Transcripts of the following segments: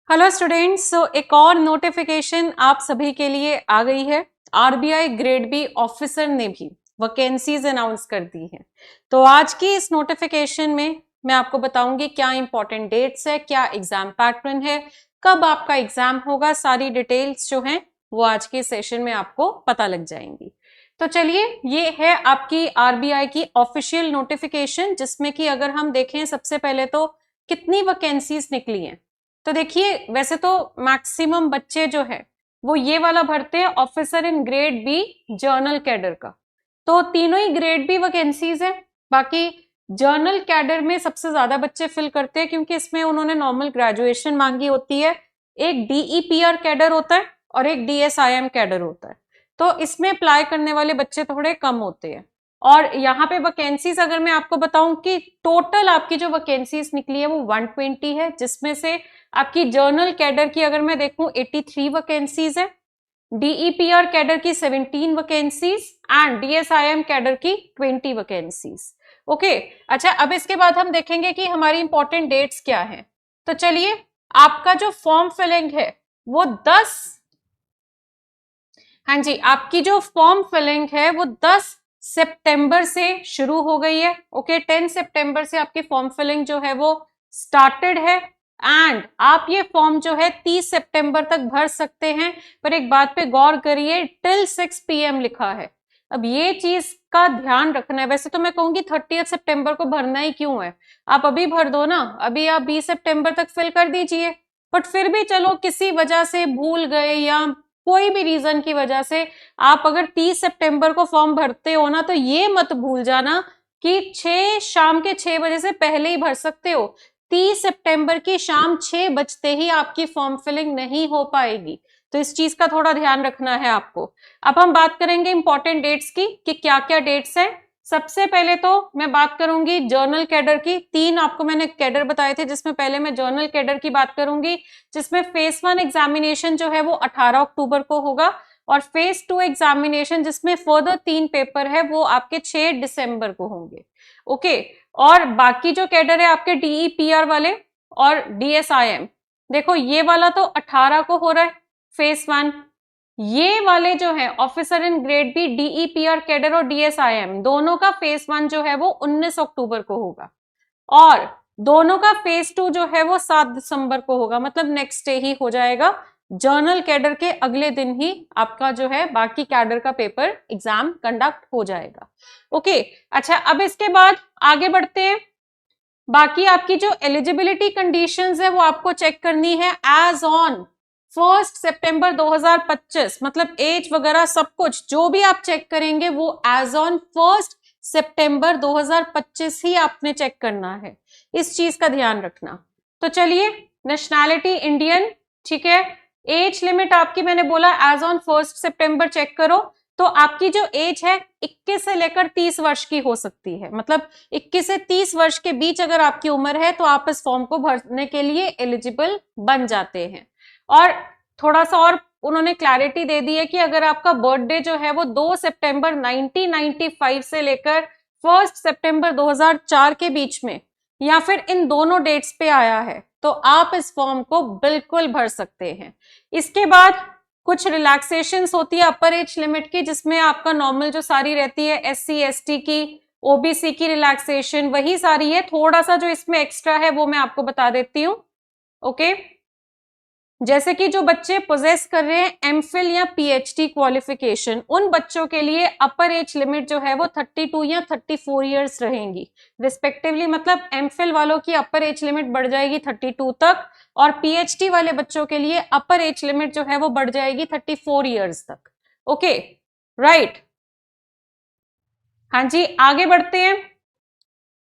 Hello students, सो एक और notification आप सभी के लिए आ गई है। आरबीआई ग्रेड बी ऑफिसर ने भी वैकेंसीज अनाउंस कर दी है। तो आज की इस नोटिफिकेशन में मैं आपको बताऊंगी क्या इंपॉर्टेंट डेट्स है, क्या एग्जाम पैटर्न है, कब आपका एग्जाम होगा, सारी डिटेल्स जो हैं वो आज के सेशन में आपको पता लग जाएंगी। तो चलिए, ये है आपकी आरबीआई की ऑफिशियल नोटिफिकेशन, जिसमें कि अगर हम देखें सबसे पहले तो कितनी वैकेंसीज निकली हैं। तो देखिए, वैसे तो मैक्सिमम बच्चे जो है वो ये वाला भरते हैं, officer in grade B general cadre का। तो तीनों ही ग्रेड बी वैकेंसीज है। बाकी जर्नल कैडर में सबसे ज्यादा बच्चे फिल करते हैं, क्योंकि इसमें उन्होंने नॉर्मल ग्रेजुएशन मांगी होती है। एक डीईपीआर कैडर होता है और एक डीएसआईएम कैडर होता है। तो इसमें अप्लाई करने वाले बच्चे थोड़े कम होते हैं। और यहाँ पे वैकेंसीज अगर मैं आपको बताऊं कि टोटल आपकी जो वैकेंसीज निकली है वो 120 है, जिसमें से आपकी जर्नल कैडर की अगर मैं देखूं 83 वैकेंसीज है, डीईपीआर कैडर की 17 वैकेंसीज एंड डीएसआईएम कैडर की 20 वैकेंसीज। ओके, अच्छा, अब इसके बाद हम देखेंगे कि हमारी इंपॉर्टेंट डेट्स क्या हैं। तो चलिए, आपका जो फॉर्म फिलिंग है वो 10, हाँ जी, आपकी जो फॉर्म फिलिंग है वो 10 सितंबर से शुरू हो गई है। ओके, 10 सितंबर से आपकी फॉर्म फिलिंग जो है वो स्टार्टेड है एंड आप ये फॉर्म जो है 30 सितंबर तक भर सकते हैं। पर एक बात पे गौर करिए, टिल 6 PM लिखा है। अब ये चीज का ध्यान रखना है। वैसे तो मैं कहूंगी 30 सितंबर को भरना ही क्यों है, आप अभी भर दो ना, अभी आप 20 सितंबर तक फिल कर दीजिए। बट फिर भी चलो, किसी वजह से भूल गए या कोई भी रीजन की वजह से आप अगर 30 सितंबर को फॉर्म भरते हो ना, तो ये मत भूल जाना कि शाम के 6 बजे से पहले ही भर सकते हो। 30 सितंबर की शाम 6 बजते ही आपकी फॉर्म फिलिंग नहीं हो पाएगी। तो इस चीज का थोड़ा ध्यान रखना है आपको। अब हम बात करेंगे इंपॉर्टेंट डेट्स की कि क्या क्या डेट्स हैं। सबसे पहले तो मैं बात करूंगी जर्नल कैडर की। 3 आपको मैंने कैडर बताए थे, जिसमें पहले मैं जर्नल कैडर की बात करूंगी, जिसमें फेज 1 एग्जामिनेशन जो है वो 18 अक्टूबर को होगा और फेज 2 एग्जामिनेशन जिसमें फर्दर 3 पेपर है वो आपके 6 दिसंबर को होंगे। ओके, और बाकी जो कैडर है आपके डीईपीआर वाले और डीएसआईएम, देखो ये वाला तो 18 को हो रहा है फेज 1। ये वाले जो है officer in grade B DEPR cadre और डीएसआईएम, दोनों का फेज 1 जो है वो 19 अक्टूबर को होगा और दोनों का फेज 2 जो है वो 7 दिसंबर को होगा। मतलब नेक्स्ट डे ही हो जाएगा। जर्नल कैडर के अगले दिन ही आपका जो है बाकी कैडर का पेपर एग्जाम कंडक्ट हो जाएगा। ओके, अच्छा, अब इसके बाद आगे बढ़ते हैं। बाकी आपकी जो एलिजिबिलिटी कंडीशंस है वो आपको चेक करनी है एज ऑन 1 सितंबर 2025। मतलब एज वगैरह सब कुछ जो भी आप चेक करेंगे वो एज ऑन 1 सितंबर 2025 ही आपने चेक करना है। इस चीज का ध्यान रखना। तो चलिए, नेशनैलिटी इंडियन, ठीक है। एज लिमिट आपकी मैंने बोला एज ऑन 1 सितंबर चेक करो। तो आपकी जो एज है 21 से लेकर 30 वर्ष की हो सकती है। मतलब 21 से 30 वर्ष के बीच अगर आपकी उम्र है तो आप इस फॉर्म को भरने के लिए एलिजिबल बन जाते हैं। और थोड़ा सा और उन्होंने क्लैरिटी दे दी है कि अगर आपका बर्थडे जो है वो 2 सितंबर 1995 से लेकर 1 सितंबर 2004 के बीच में या फिर इन दोनों डेट्स पे आया है तो आप इस फॉर्म को बिल्कुल भर सकते हैं। इसके बाद कुछ रिलैक्सेशंस होती है अपर एज लिमिट की, जिसमें आपका नॉर्मल जो सारी रहती है SC ST की, OBC की रिलैक्सेशन वही सारी है। थोड़ा सा जो इसमें एक्स्ट्रा है वो मैं आपको बता देती हूँ। ओके, जैसे कि जो बच्चे पोजेस कर रहे हैं एमफिल या PhD क्वालिफिकेशन, उन बच्चों के लिए अपर एज लिमिट जो है वो 32 या 34 इयर्स रहेंगी रिस्पेक्टिवली। मतलब एमफिल वालों की अपर एज लिमिट बढ़ जाएगी 32 तक और PhD वाले बच्चों के लिए अपर एज लिमिट जो है वो बढ़ जाएगी 34 इयर्स तक। ओके, राइट, हाँ जी, आगे बढ़ते हैं।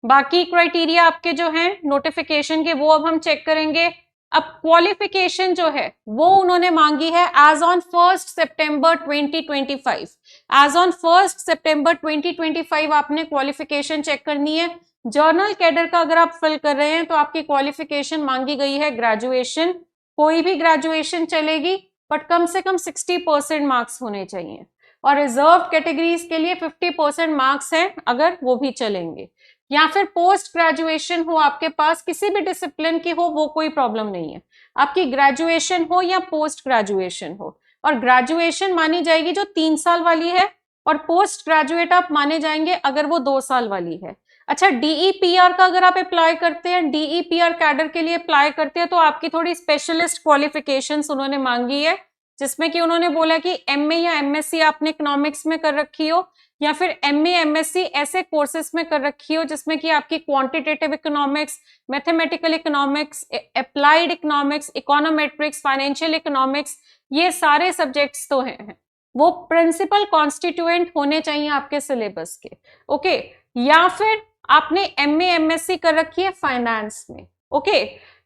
बाकी क्राइटेरिया आपके जो हैं नोटिफिकेशन के वो अब हम चेक करेंगे। अब क्वालिफिकेशन जो है वो उन्होंने मांगी है एज ऑन 1 सितंबर 2025। एज ऑन 1 सितंबर 2025 आपने क्वालिफिकेशन चेक करनी है। जर्नल कैडर का अगर आप फिल कर रहे हैं तो आपकी क्वालिफिकेशन मांगी गई है ग्रेजुएशन। कोई भी ग्रेजुएशन चलेगी, बट कम से कम 60% मार्क्स होने चाहिए और रिजर्व कैटेगरीज के लिए 50% मार्क्स हैं, अगर वो भी चलेंगे। या फिर पोस्ट ग्रेजुएशन हो आपके पास, किसी भी डिसिप्लिन की हो, वो कोई प्रॉब्लम नहीं है। आपकी ग्रेजुएशन हो या पोस्ट ग्रेजुएशन हो, और ग्रेजुएशन मानी जाएगी जो 3 साल वाली है, और पोस्ट ग्रेजुएट आप माने जाएंगे अगर वो 2 साल वाली है। अच्छा, डीईपीआर का अगर आप अप्लाई करते हैं, डीईपीआर कैडर के लिए अप्लाई करते हैं, तो आपकी थोड़ी स्पेशलिस्ट क्वालिफिकेशंस उन्होंने मांगी है, जिसमें कि उन्होंने बोला कि एमए या एमएससी आपने इकोनॉमिक्स में कर रखी हो, या फिर एमए एमएससी ऐसे कोर्सेज में कर रखी हो जिसमें कि आपकी quantitative economics, mathematical economics, applied economics, econometrics, financial economics, ये सारे सब्जेक्ट्स तो हैं, वो प्रिंसिपल कॉन्स्टिट्यूएंट होने चाहिए आपके सिलेबस के। ओके, या फिर आपने एमए एमएससी कर रखी है फाइनेंस में, ओके,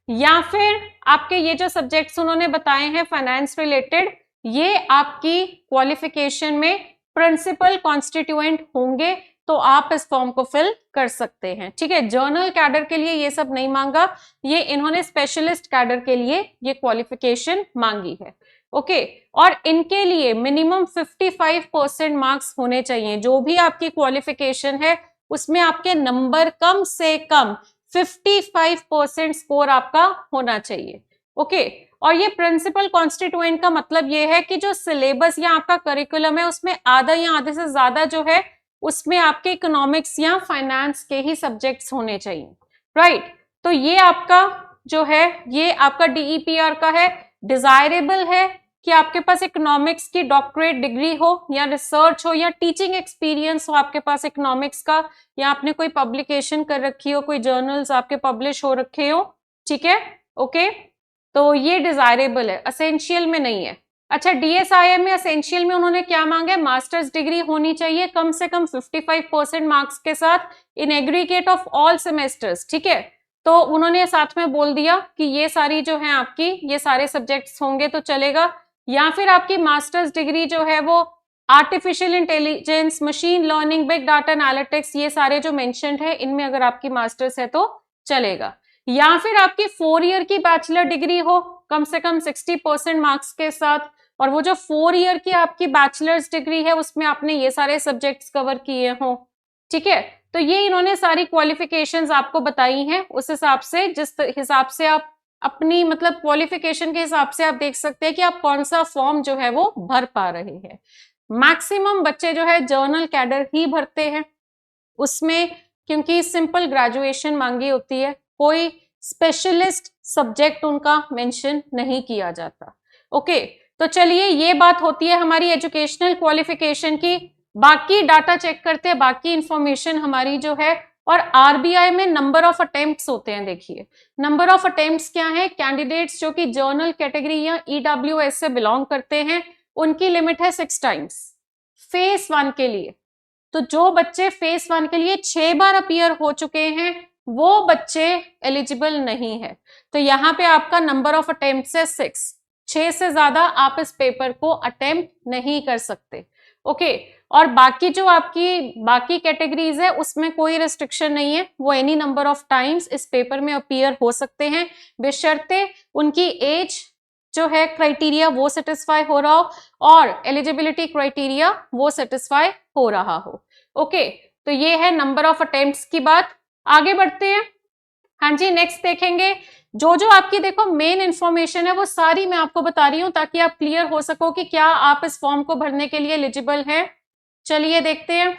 या फिर आपके ये जो सब्जेक्ट्स उन्होंने बताए हैं फाइनेंस रिलेटेड, ये आपकी क्वालिफिकेशन में प्रिंसिपल कॉन्स्टिट्यूएंट होंगे, तो आप इस फॉर्म को फिल कर सकते हैं। ठीक है, जर्नल कैडर के लिए ये सब नहीं मांगा, ये इन्होंने स्पेशलिस्ट कैडर के लिए ये क्वालिफिकेशन मांगी है। ओके, और इनके लिए मिनिमम 55% मार्क्स होने चाहिए। जो भी आपकी क्वालिफिकेशन है उसमें आपके नंबर कम से कम 55% स्कोर आपका होना चाहिए। ओके, और ये प्रिंसिपल कॉन्स्टिट्यूएंट का मतलब ये है कि जो सिलेबस या आपका करिकुलम है उसमें आधा या आधे से ज्यादा जो है उसमें आपके इकोनॉमिक्स या फाइनेंस के ही सब्जेक्ट्स होने चाहिए, राइट। तो ये आपका जो है, ये आपका डीईपीआर का है। डिजायरेबल है कि आपके पास इकोनॉमिक्स की डॉक्टरेट डिग्री हो, या रिसर्च हो, या टीचिंग एक्सपीरियंस हो आपके पास इकोनॉमिक्स का, या आपने कोई पब्लिकेशन कर रखी हो, कोई जर्नल्स आपके पब्लिश हो रखे हो। ठीक है, ओके, तो ये डिजायरेबल है, असेंशियल में नहीं है। अच्छा, डीएसआईएम में असेंशियल में उन्होंने क्या मांगा है, मास्टर्स डिग्री होनी चाहिए कम से कम 55% मार्क्स के साथ in aggregate of all semesters. ठीक है, तो उन्होंने साथ में बोल दिया कि ये सारी जो है आपकी, ये सारे सब्जेक्ट्स होंगे तो चलेगा, या फिर आपकी मास्टर्स डिग्री जो है वो artificial intelligence, machine learning, big data analytics, ये सारे जो मेंशन्ड है इनमें अगर आपकी मास्टर्स है तो चलेगा, या फिर आपकी 4 ईयर की बैचलर डिग्री हो कम से कम 60% मार्क्स के साथ, और वो जो 4 ईयर की आपकी बैचलर्स डिग्री है उसमें आपने ये सारे सब्जेक्ट्स कवर किए हो। ठीक है, तो ये इन्होंने सारी क्वालिफिकेशंस आपको बताई हैं, उस हिसाब से, जिस हिसाब से आप अपनी मतलब क्वालिफिकेशन के हिसाब से आप देख सकते हैं कि आप कौन सा फॉर्म जो है वो भर पा रहे हैं। मैक्सिमम बच्चे जो है जर्नल कैडर ही भरते हैं, उसमें क्योंकि सिंपल ग्रेजुएशन मांगी होती है, कोई स्पेशलिस्ट सब्जेक्ट उनका मेंशन नहीं किया जाता। ओके, तो चलिए ये बात होती है हमारी एजुकेशनल क्वालिफिकेशन की। बाकी डाटा चेक करते हैं, बाकी इंफॉर्मेशन हमारी जो है, और आरबीआई में नंबर ऑफ अटेम्प्ट्स होते हैं। देखिए नंबर ऑफ अटेम्प्ट्स क्या है, कैंडिडेट्स जो कि जर्नल कैटेगरी या ईडब्ल्यूएस से बिलोंग करते हैं उनकी लिमिट है 6 टाइम्स फेज 1 के लिए। तो जो बच्चे फेज 1 के लिए 6 बार अपीयर हो चुके हैं वो बच्चे एलिजिबल नहीं है। तो यहाँ पे आपका नंबर ऑफ अटेम्प्ट्स है 6 से ज्यादा आप इस पेपर को अटेम्प्ट नहीं कर सकते। ओके, और बाकी जो आपकी बाकी कैटेगरीज है उसमें कोई रेस्ट्रिक्शन नहीं है, वो एनी नंबर ऑफ टाइम्स इस पेपर में अपीयर हो सकते हैं, बेशर्ते उनकी एज जो है क्राइटेरिया वो सेटिस्फाई हो रहा हो और एलिजिबिलिटी क्राइटेरिया वो सेटिस्फाई हो रहा हो। ओके, तो ये है नंबर ऑफ अटेम्प्ट्स की बात। आगे बढ़ते हैं। हाँ जी, नेक्स्ट देखेंगे जो जो आपकी देखो मेन इंफॉर्मेशन है वो सारी मैं आपको बता रही हूं ताकि आप क्लियर हो सको कि क्या आप इस फॉर्म को भरने के लिए एलिजिबल हैं। चलिए देखते हैं।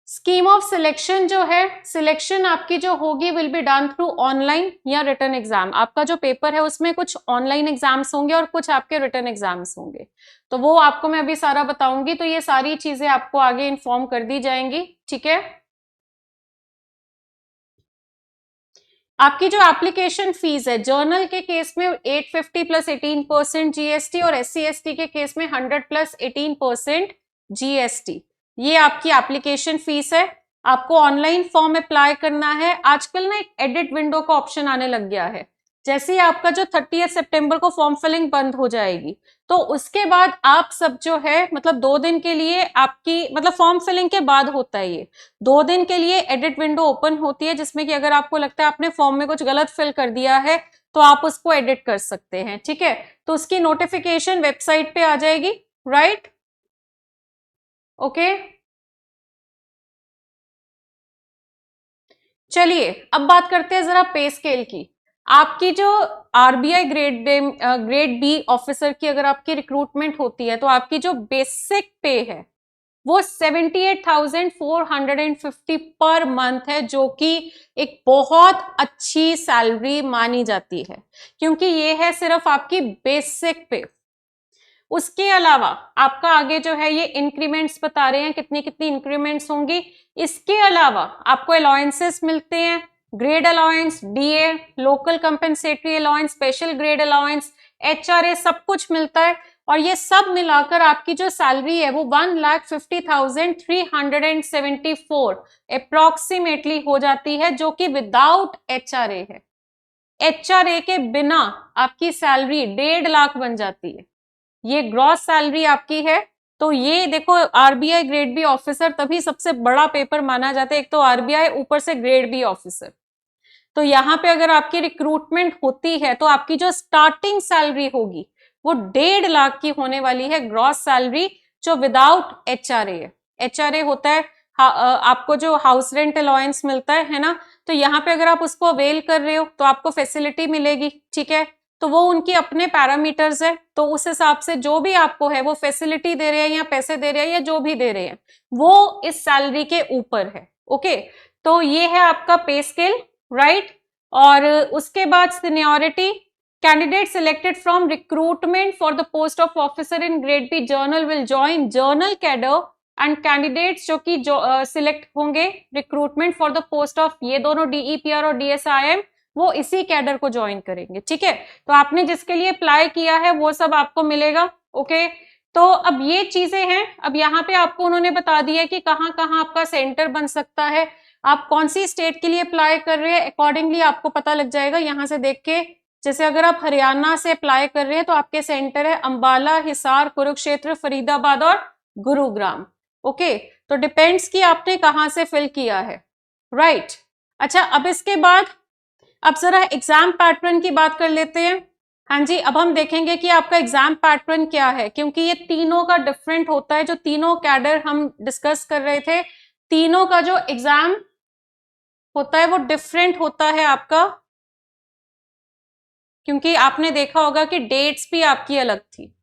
स्कीम ऑफ सिलेक्शन जो है, सिलेक्शन आपकी जो होगी will be done through online या रिटन एग्जाम। आपका जो पेपर है उसमें कुछ ऑनलाइन एग्जाम्स होंगे और कुछ आपके रिटन एग्जाम्स होंगे, तो वो आपको मैं अभी सारा बताऊंगी। तो ये सारी चीजें आपको आगे इन्फॉर्म कर दी जाएंगी। ठीक है, आपकी जो एप्लीकेशन फीस है जर्नल के केस में 850 प्लस 18% जीएसटी और SC/ST के केस में 100 प्लस 18% जीएसटी, ये आपकी एप्लीकेशन फीस है। आपको ऑनलाइन फॉर्म अप्लाई करना है। आजकल ना एक एडिट विंडो का ऑप्शन आने लग गया है, जैसे ही आपका जो 30 सितंबर को फॉर्म फिलिंग बंद हो जाएगी तो उसके बाद आप सब जो है मतलब 2 दिन के लिए आपकी मतलब फॉर्म फिलिंग के बाद होता है, ये 2 दिन के लिए एडिट विंडो ओपन होती है जिसमें कि अगर आपको लगता है आपने फॉर्म में कुछ गलत फिल कर दिया है तो आप उसको एडिट कर सकते हैं। ठीक है, तो उसकी नोटिफिकेशन वेबसाइट पे आ जाएगी, राइट। ओके, चलिए अब बात करते हैं जरा पे स्केल की। आपकी जो आरबीआई ग्रेड बी ऑफिसर की अगर आपकी रिक्रूटमेंट होती है तो आपकी जो बेसिक पे है वो 78,450 पर मंथ है, जो कि एक बहुत अच्छी सैलरी मानी जाती है, क्योंकि ये है सिर्फ आपकी बेसिक पे। उसके अलावा आपका आगे जो है ये इंक्रीमेंट्स बता रहे हैं कितनी कितनी इंक्रीमेंट्स होंगी। इसके अलावा आपको अलाउंसेस मिलते हैं, grade allowance, DA, local compensatory allowance, special grade allowance, HRA, सब कुछ मिलता है। और ये सब मिलाकर आपकी जो सैलरी है वो 1,50,374 अप्रोक्सीमेटली हो जाती है, जो कि विदाउट एचआरए है। एचआरए के बिना आपकी सैलरी 1.5 लाख बन जाती है। ये ग्रॉस सैलरी आपकी है। तो ये देखो, आरबीआई ग्रेड बी ऑफिसर तभी सबसे बड़ा पेपर माना जाता है, एक तो आरबीआई, ऊपर से ग्रेड बी ऑफिसर। तो यहाँ पे अगर आपकी रिक्रूटमेंट होती है तो आपकी जो स्टार्टिंग सैलरी होगी वो 1.5 लाख की होने वाली है, ग्रॉस सैलरी, जो विदाउट एचआरए है। एचआरए होता है आपको जो हाउस रेंट अलाउंस मिलता है ना, तो यहाँ पे अगर आप उसको अवेल कर रहे हो तो आपको फैसिलिटी मिलेगी, ठीक है। तो वो उनकी अपने पैरामीटर्स है, तो उस हिसाब से जो भी आपको है वो फैसिलिटी दे रहे हैं या पैसे दे रहे हैं या जो भी दे रहे हैं वो इस सैलरी के ऊपर है। ओके, तो ये है आपका पे स्केल, राइट। और उसके बाद seniority, candidate selected from recruitment for the post of officer in grade B general will join general cadre, and candidates जो कि सिलेक्ट होंगे recruitment for the post of, ये दोनों डीईपीआर और डीएसआईएम, वो इसी कैडर को ज्वाइन करेंगे, ठीक है। तो आपने जिसके लिए अप्लाई किया है वो सब आपको मिलेगा। ओके, तो अब ये चीजें हैं। अब यहाँ पे आपको उन्होंने बता दिया कि कहाँ कहाँ आपका सेंटर बन सकता है, आप कौन सी स्टेट के लिए अप्लाई कर रहे हैं, अकॉर्डिंगली आपको पता लग जाएगा यहाँ से देख के। जैसे अगर आप हरियाणा से अप्लाई कर रहे हैं तो आपके सेंटर है अंबाला, हिसार, कुरुक्षेत्र, फरीदाबाद और गुरुग्राम। ओके, तो डिपेंड्स कि आपने कहाँ से फिल किया है, राइट। अच्छा, अब इसके बाद अब जरा एग्जाम पैटर्न की बात कर लेते हैं। हाँ जी, अब हम देखेंगे कि आपका एग्जाम पैटर्न क्या है, क्योंकि ये तीनों का डिफरेंट होता है। जो तीनों कैडर हम डिस्कस कर रहे थे, तीनों का जो एग्जाम होता है वो डिफरेंट होता है आपका, क्योंकि आपने देखा होगा कि डेट्स भी आपकी अलग थी।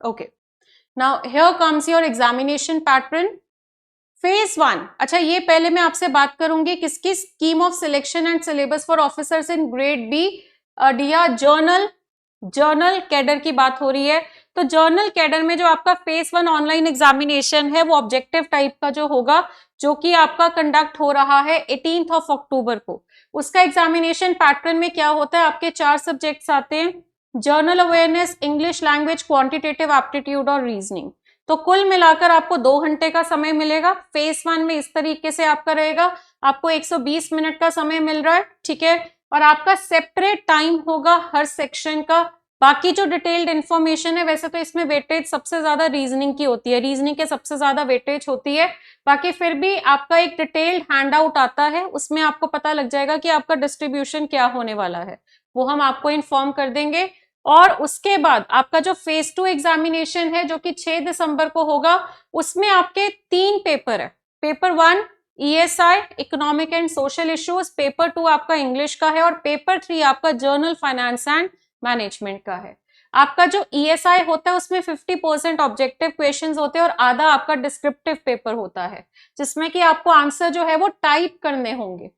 Okay, now here comes your examination pattern. Phase 1, अच्छा ये पहले मैं आपसे बात करूंगी किसकी, scheme of selection and syllabus for officers in grade B डिया जर्नल कैडर की बात हो रही है। तो जर्नल कैडर में जो आपका फेज 1 ऑनलाइन एग्जामिनेशन है वो ऑब्जेक्टिव टाइप का जो होगा, जो कि आपका कंडक्ट हो रहा है 18 अक्टूबर को। उसका एग्जामिनेशन पैटर्न में क्या होता है, आपके 4 सब्जेक्ट्स आते हैं, journal awareness, English language, quantitative aptitude और रीजनिंग। तो कुल मिलाकर आपको 2 घंटे का समय मिलेगा। फेज 1 में इस तरीके से आपका रहेगा, आपको 120 मिनट का समय मिल रहा है, ठीक है। और आपका सेपरेट टाइम होगा हर सेक्शन का। बाकी जो डिटेल्ड इंफॉर्मेशन है, वैसे तो इसमें वेटेज सबसे ज्यादा रीजनिंग की होती है, रीजनिंग के सबसे ज्यादा वेटेज होती है, बाकी फिर भी आपका एक डिटेल्ड हैंड आउट आता है, उसमें आपको पता लग जाएगा कि आपका डिस्ट्रीब्यूशन क्या होने वाला है, वो हम आपको इन्फॉर्म कर देंगे। और उसके बाद आपका जो फेज 2 एग्जामिनेशन है, जो कि 6 दिसंबर को होगा, उसमें आपके 3 पेपर है। Paper 1 ESI, economic and social issues, paper 2 आपका इंग्लिश का है, और पेपर 3 आपका जर्नल फाइनेंस एंड मैनेजमेंट का है। आपका जो ईएसआई होता है उसमें 50% ऑब्जेक्टिव क्वेश्चंस होते हैं और आधा आपका डिस्क्रिप्टिव पेपर होता है, जिसमें कि आपको आंसर जो है वो टाइप करने होंगे।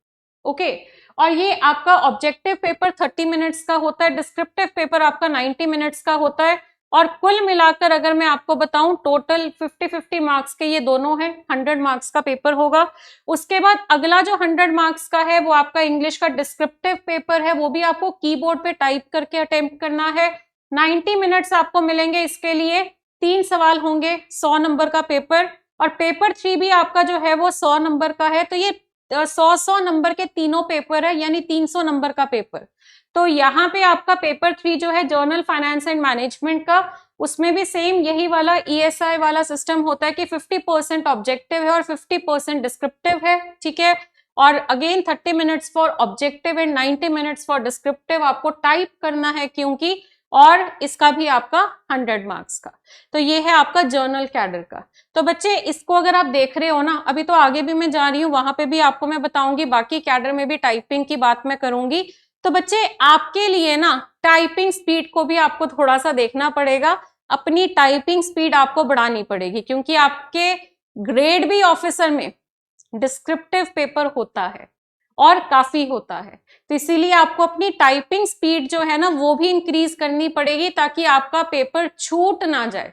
ओके, और ये आपका ऑब्जेक्टिव पेपर 30 मिनट्स का होता है, डिस्क्रिप्टिव पेपर आपका 90 मिनट्स का होता है। और कुल मिलाकर अगर मैं आपको बताऊं, टोटल 50-50 मार्क्स के ये दोनों हैं, 100 मार्क्स का पेपर होगा। उसके बाद अगला जो 100 मार्क्स का है वो आपका इंग्लिश का डिस्क्रिप्टिव पेपर है, वो भी आपको कीबोर्ड पे टाइप करके अटेम्प्ट करना है। 90 मिनट्स आपको मिलेंगे इसके लिए, 3 सवाल होंगे, 100 नंबर का पेपर। और पेपर 3 भी आपका जो है वो 100 नंबर का है। तो ये 100 नंबर के तीनों पेपर है, यानी 300 नंबर का पेपर। तो यहाँ पे आपका पेपर 3 जो है जर्नल फाइनेंस एंड मैनेजमेंट का, उसमें भी सेम यही वाला ईएसआई वाला सिस्टम होता है कि 50% ऑब्जेक्टिव है और 50% डिस्क्रिप्टिव है, ठीक है। और again 30 minutes for objective and 90 minutes for descriptive आपको टाइप करना है क्योंकि, और इसका भी आपका 100 मार्क्स का। तो ये है आपका जर्नल कैडर का। तो बच्चे इसको अगर आप देख रहे हो ना, अभी तो आगे भी मैं जा रही हूँ, वहां पे भी आपको मैं बताऊंगी, बाकी कैडर में भी टाइपिंग की बात मैं करूंगी। तो बच्चे आपके लिए ना टाइपिंग स्पीड को भी आपको थोड़ा सा देखना पड़ेगा, अपनी टाइपिंग स्पीड आपको बढ़ानी पड़ेगी, क्योंकि आपके ग्रेड बी ऑफिसर में डिस्क्रिप्टिव पेपर होता है और काफी होता है। तो इसीलिए आपको अपनी टाइपिंग स्पीड जो है ना वो भी इंक्रीज करनी पड़ेगी ताकि आपका पेपर छूट ना जाए।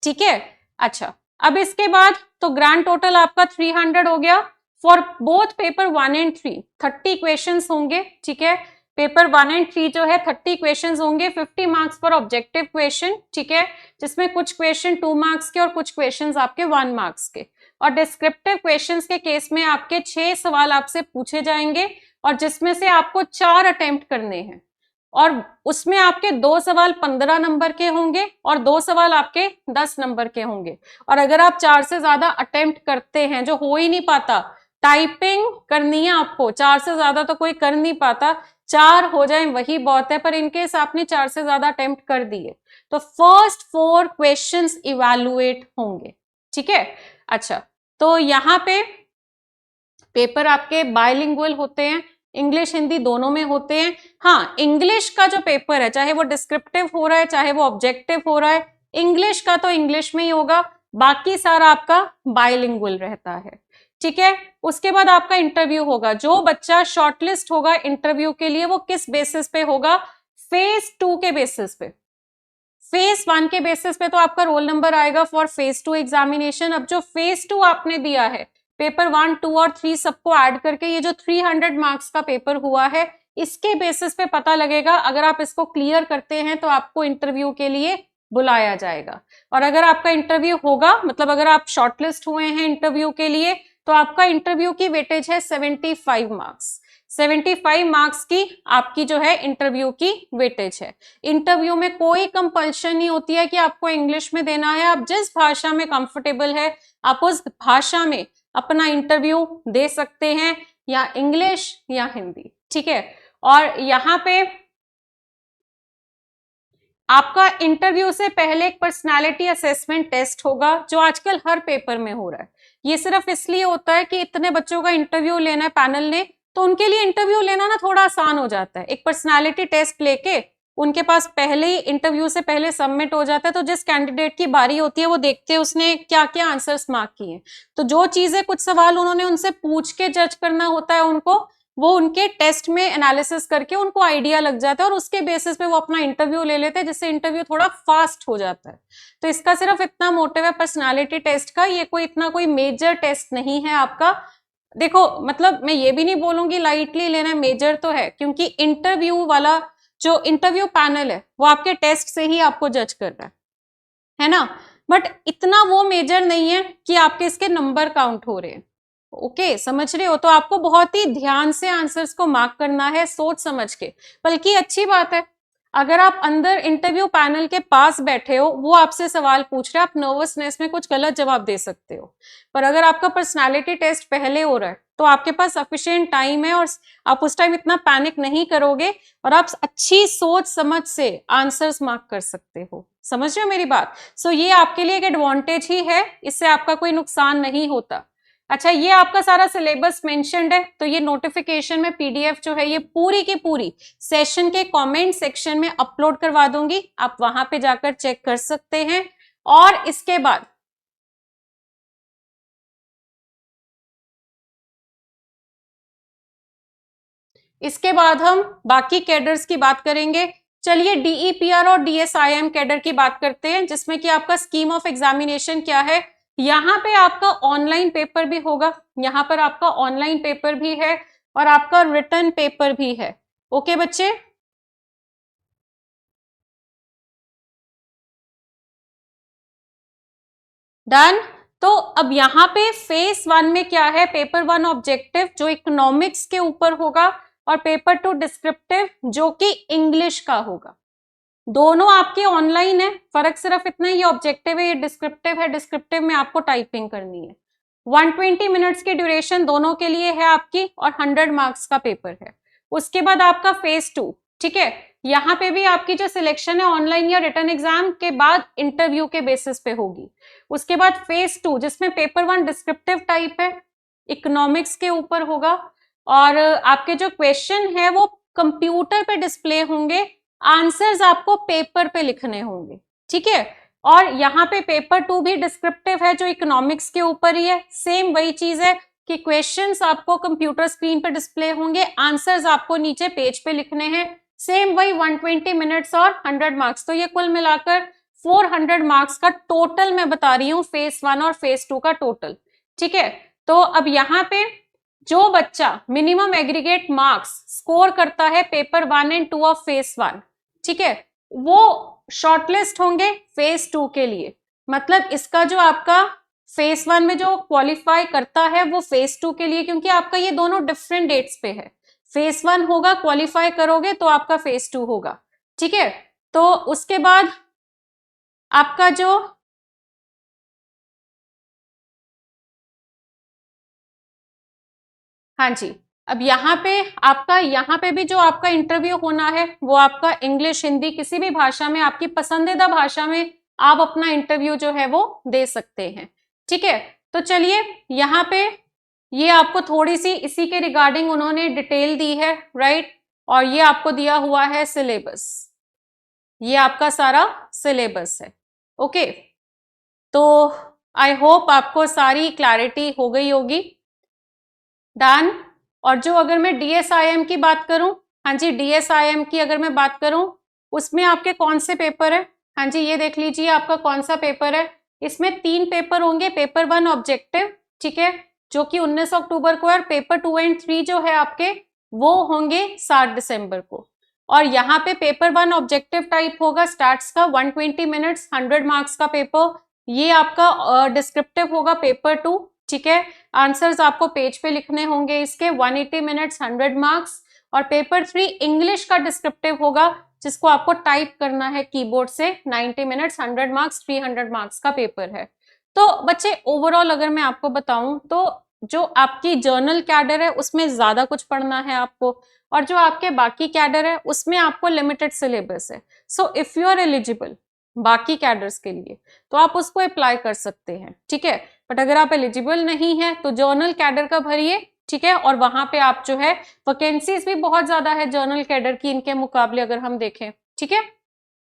ठीक है, अच्छा अब इसके बाद तो ग्रैंड टोटल आपका 300 हो गया for both paper 1 and 3। 30 questions होंगे। ठीक है, पेपर 1 एंड 3 जो है 30 क्वेश्चंस होंगे, 50 मार्क्स फॉर ऑब्जेक्टिव क्वेश्चन। ठीक है, जिसमें कुछ क्वेश्चन 2 मार्क्स के और कुछ क्वेश्चंस आपके 1 मार्क्स के। और डिस्क्रिप्टिव क्वेश्चंस के केस में आपके 6 सवाल आपसे पूछे जाएंगे और जिसमें से आपको 4 अटेम्प्ट करने हैं, और उसमें आपके 2 सवाल 15 नंबर के होंगे और 2 सवाल आपके 10 नंबर के होंगे। और अगर आप 4 से ज्यादा अटेम्प्ट करते हैं, जो हो ही नहीं पाता, टाइपिंग करनी है आपको, 4 से ज्यादा तो कोई कर नहीं पाता, 4 हो जाए वही बहुत है, पर इनकेस आपने 4 से ज्यादा अटेम्प्ट कर दिए तो फर्स्ट 4 क्वेश्चंस इवैल्यूएट होंगे। ठीक है, अच्छा तो यहाँ पे पेपर आपके बायलिंगुअल होते हैं, इंग्लिश हिंदी दोनों में होते हैं। हाँ, इंग्लिश का जो पेपर है, चाहे वो डिस्क्रिप्टिव हो रहा है चाहे वो ऑब्जेक्टिव हो रहा है, इंग्लिश का तो इंग्लिश में ही होगा, बाकी सारा आपका बायलिंगुअल रहता है। ठीक है, उसके बाद आपका इंटरव्यू होगा। जो बच्चा शॉर्टलिस्ट होगा इंटरव्यू के लिए वो किस बेसिस पे होगा? फेज 2 के बेसिस पे। फेज 1 के बेसिस पे तो आपका रोल नंबर आएगा फॉर फेज 2 एग्जामिनेशन। अब जो फेज 2 आपने दिया है, पेपर 1, 2 और 3 सबको ऐड करके ये जो 300 मार्क्स का पेपर हुआ है, इसके बेसिस पे पता लगेगा। अगर आप इसको क्लियर करते हैं तो आपको इंटरव्यू के लिए बुलाया जाएगा। और अगर आपका इंटरव्यू होगा, मतलब अगर आप शॉर्टलिस्ट हुए हैं इंटरव्यू के लिए, तो आपका इंटरव्यू की वेटेज है 75 मार्क्स। 75 मार्क्स की आपकी जो है इंटरव्यू की वेटेज है। इंटरव्यू में कोई कंपल्शन नहीं होती है कि आपको इंग्लिश में देना है। आप जिस भाषा में कंफर्टेबल है आप उस भाषा में अपना इंटरव्यू दे सकते हैं, या इंग्लिश या हिंदी। ठीक है, और यहाँ पे आपका इंटरव्यू से पहले एक पर्सनालिटी असेसमेंट टेस्ट होगा, जो आजकल हर पेपर में हो रहा है। ये सिर्फ इसलिए होता है कि इतने बच्चों का इंटरव्यू लेना है पैनल ने, तो उनके लिए इंटरव्यू लेना ना थोड़ा आसान हो जाता है। एक पर्सनालिटी टेस्ट लेके उनके पास पहले ही इंटरव्यू से पहले सबमिट हो जाता है, तो जिस कैंडिडेट की बारी होती है वो देखते हैं उसने क्या क्या आंसर्स मार्क किए हैं। तो जो चीजें, कुछ सवाल उन्होंने उनसे पूछ के जज करना होता है उनको, वो उनके टेस्ट में एनालिसिस करके उनको आइडिया लग जाता है और उसके बेसिस पे वो अपना इंटरव्यू ले लेते हैं, जिससे इंटरव्यू थोड़ा फास्ट हो जाता है। तो इसका सिर्फ इतना मोटिव है पर्सनालिटी टेस्ट का, ये कोई इतना कोई मेजर टेस्ट नहीं है आपका। देखो मतलब मैं ये भी नहीं बोलूंगी लाइटली लेना है, मेजर तो है, क्योंकि इंटरव्यू वाला जो इंटरव्यू पैनल है वो आपके टेस्ट से ही आपको जज कर रहा है ना, बट इतना वो मेजर नहीं है कि आपके इसके नंबर काउंट हो रहे हैं। ओके, समझ रहे हो? तो आपको बहुत ही ध्यान से आंसर्स को मार्क करना है, सोच समझ के। बल्कि अच्छी बात है, अगर आप अंदर इंटरव्यू पैनल के पास बैठे हो, वो आपसे सवाल पूछ रहे हैं, आप नर्वसनेस में कुछ गलत जवाब दे सकते हो। पर अगर आपका पर्सनालिटी टेस्ट पहले हो रहा है तो आपके पास सफिशिएंट टाइम है और आप उस टाइम इतना पैनिक नहीं करोगे और आप अच्छी सोच समझ से आंसर्स मार्क कर सकते हो। समझ रहे हो मेरी बात? सो ये आपके लिए एक एडवांटेज ही है, इससे आपका कोई नुकसान नहीं होता। अच्छा, ये आपका सारा सिलेबस मेंशन्ड है, तो ये नोटिफिकेशन में पीडीएफ जो है ये पूरी की पूरी सेशन के कमेंट सेक्शन में अपलोड करवा दूंगी, आप वहां पे जाकर चेक कर सकते हैं। और इसके बाद हम बाकी कैडर्स की बात करेंगे। चलिए डीईपीआर और डीएसआईएम कैडर की बात करते हैं, जिसमें कि आपका स्कीम ऑफ एग्जामिनेशन क्या है। यहाँ पे आपका ऑनलाइन पेपर भी होगा, यहाँ पर आपका ऑनलाइन पेपर भी है और आपका रिटन पेपर भी है। ओके बच्चे, डन। तो अब यहाँ पे फेज 1 में क्या है, पेपर 1 ऑब्जेक्टिव जो इकोनॉमिक्स के ऊपर होगा और पेपर 2 डिस्क्रिप्टिव जो कि इंग्लिश का होगा। दोनों आपके ऑनलाइन है, फर्क सिर्फ इतना ही, ये ऑब्जेक्टिव है ये डिस्क्रिप्टिव है। डिस्क्रिप्टिव में आपको टाइपिंग करनी है। 120 मिनट्स की ड्यूरेशन दोनों के लिए है आपकी और 100 मार्क्स का पेपर है। उसके बाद आपका फेज 2, ठीक है, यहाँ पे भी आपकी जो सिलेक्शन है ऑनलाइन या रिटन एग्जाम के बाद इंटरव्यू के बेसिस पे होगी। उसके बाद फेज 2 जिसमें पेपर 1 डिस्क्रिप्टिव टाइप है, इकोनॉमिक्स के ऊपर होगा और आपके जो क्वेश्चन है वो कंप्यूटर पे डिस्प्ले होंगे, आंसर्स आपको पेपर पे लिखने होंगे, ठीक है। और यहाँ पे पेपर 2 भी डिस्क्रिप्टिव है जो इकोनॉमिक्स के ऊपर ही है, सेम वही चीज है कि क्वेश्चंस आपको कंप्यूटर स्क्रीन पे डिस्प्ले होंगे, आंसर्स आपको नीचे पेज पे लिखने हैं, सेम वही 120 मिनट्स और 100 मार्क्स। तो ये कुल मिलाकर 400 मार्क्स का टोटल मैं बता रही हूँ, फेज 1 और फेज 2 का टोटल, ठीक है। तो अब यहाँ पे जो बच्चा मिनिमम एग्रीगेट मार्क्स स्कोर करता है पेपर 1 एंड 2 ऑफ फेज 1, ठीक है, वो शॉर्टलिस्ट होंगे फेज 2 के लिए। मतलब इसका जो आपका फेज 1 में जो क्वालिफाई करता है वो फेज 2 के लिए, क्योंकि आपका ये दोनों डिफरेंट डेट्स पे है। फेज 1 होगा, क्वालिफाई करोगे तो आपका फेज 2 होगा, ठीक है। तो उसके बाद आपका जो हाँ जी, अब यहाँ पे भी जो आपका इंटरव्यू होना है वो आपका इंग्लिश, हिंदी, किसी भी भाषा में, आपकी पसंदीदा भाषा में आप अपना इंटरव्यू जो है वो दे सकते हैं, ठीक है। तो चलिए यहाँ पे ये आपको थोड़ी सी इसी के रिगार्डिंग उन्होंने डिटेल दी है, राइट। और ये आपको दिया हुआ है सिलेबस, ये आपका सारा सिलेबस है, ओके। तो आई होप आपको सारी क्लैरिटी हो गई होगी, डन। और जो अगर मैं डीएसआईएम की बात करूं, हाँ जी, डीएसआईएम की अगर मैं बात करूं उसमें आपके कौन से पेपर है, हाँ जी ये देख लीजिए आपका कौन सा पेपर है। इसमें 3 पेपर होंगे, पेपर 1 ऑब्जेक्टिव, ठीक है, जो कि 19 अक्टूबर को है, और पेपर 2 एंड 3 जो है आपके वो होंगे 7 दिसंबर को। और यहाँ पे पेपर 1 ऑब्जेक्टिव टाइप होगा स्टैट्स का, 120 मिनट्स 100 मार्क्स का पेपर। ये आपका डिस्क्रिप्टिव होगा पेपर 2, ठीक है, आंसर्स आपको पेज पे लिखने होंगे इसके, 180 मिनट्स 100 मार्क्स। और पेपर 3 इंग्लिश का डिस्क्रिप्टिव होगा जिसको आपको टाइप करना है कीबोर्ड से, 90 मिनट्स 100 मार्क्स, 300 मार्क्स का पेपर है। तो बच्चे ओवरऑल अगर मैं आपको बताऊं तो जो आपकी जर्नल कैडर है उसमें ज्यादा कुछ पढ़ना है आपको, और जो आपके बाकी कैडर है उसमें आपको लिमिटेड सिलेबस है। So if you are eligible बाकी कैडर्स के लिए तो आप उसको अप्लाई कर सकते हैं, ठीक है। बट अगर आप एलिजिबल नहीं है तो जर्नल कैडर का भरिए, ठीक है। और वहां पे आप जो है वैकेंसीज भी बहुत ज्यादा है जर्नल कैडर की इनके मुकाबले अगर हम देखें, ठीक है,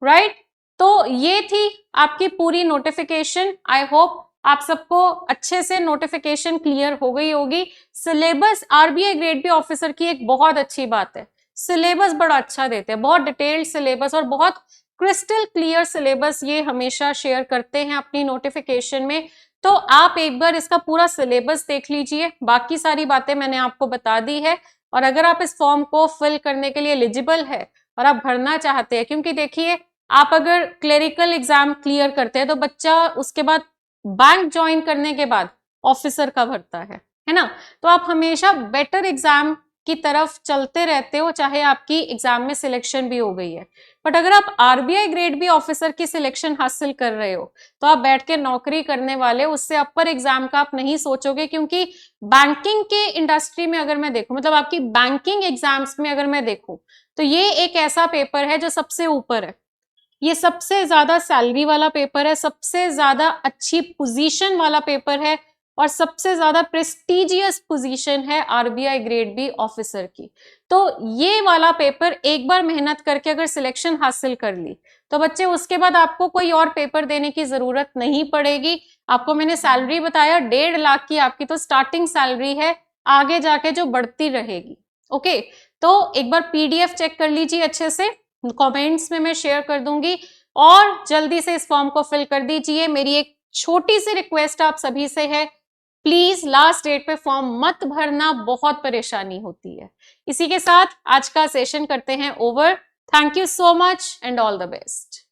राइट। तो ये थी आपकी पूरी नोटिफिकेशन। आई होप आप सबको अच्छे से नोटिफिकेशन क्लियर हो गई होगी। Syllabus RBI grade B officer की एक बहुत अच्छी बात है, सिलेबस बड़ा अच्छा देते हैं, बहुत डिटेल्ड सिलेबस और बहुत क्रिस्टल क्लियर सिलेबस ये हमेशा शेयर करते हैं अपनी नोटिफिकेशन में। तो आप एक बार इसका पूरा सिलेबस देख लीजिए, बाकी सारी बातें मैंने आपको बता दी है। और अगर आप इस फॉर्म को फिल करने के लिए एलिजिबल है और आप भरना चाहते हैं, क्योंकि देखिए आप अगर क्लेरिकल एग्जाम क्लियर करते हैं तो बच्चा उसके बाद बैंक ज्वाइन करने के बाद ऑफिसर का भरता है ना। तो आप हमेशा बेटर एग्जाम की तरफ चलते रहते हो, चाहे आपकी एग्जाम में सिलेक्शन भी हो गई है। बट अगर आप आरबीआई ग्रेड बी ऑफिसर की सिलेक्शन हासिल कर रहे हो तो आप बैठ के नौकरी करने वाले, उससे अपर एग्जाम का आप नहीं सोचोगे। क्योंकि बैंकिंग के इंडस्ट्री में अगर मैं देखूं, मतलब आपकी बैंकिंग एग्जाम्स में अगर मैं देखूं, तो ये एक ऐसा पेपर है जो सबसे ऊपर है, ये सबसे ज्यादा सैलरी वाला पेपर है, सबसे ज्यादा अच्छी पोजीशन वाला पेपर है और सबसे ज्यादा प्रेस्टिजियस पोजीशन है आरबीआई ग्रेड बी ऑफिसर की। तो ये वाला पेपर एक बार मेहनत करके अगर सिलेक्शन हासिल कर ली तो बच्चे उसके बाद आपको कोई और पेपर देने की जरूरत नहीं पड़ेगी। आपको मैंने सैलरी बताया 1.5 लाख की आपकी तो स्टार्टिंग सैलरी है, आगे जाके जो बढ़ती रहेगी। ओके, तो एक बार पीडीएफ चेक कर लीजिए अच्छे से, कमेंट्स में मैं शेयर कर दूंगी, और जल्दी से इस फॉर्म को फिल कर दीजिए। मेरी एक छोटी सी रिक्वेस्ट आप सभी से है, प्लीज लास्ट डेट पे फॉर्म मत भरना, बहुत परेशानी होती है। इसी के साथ आज का सेशन करते हैं over. Thank you so much and all the best.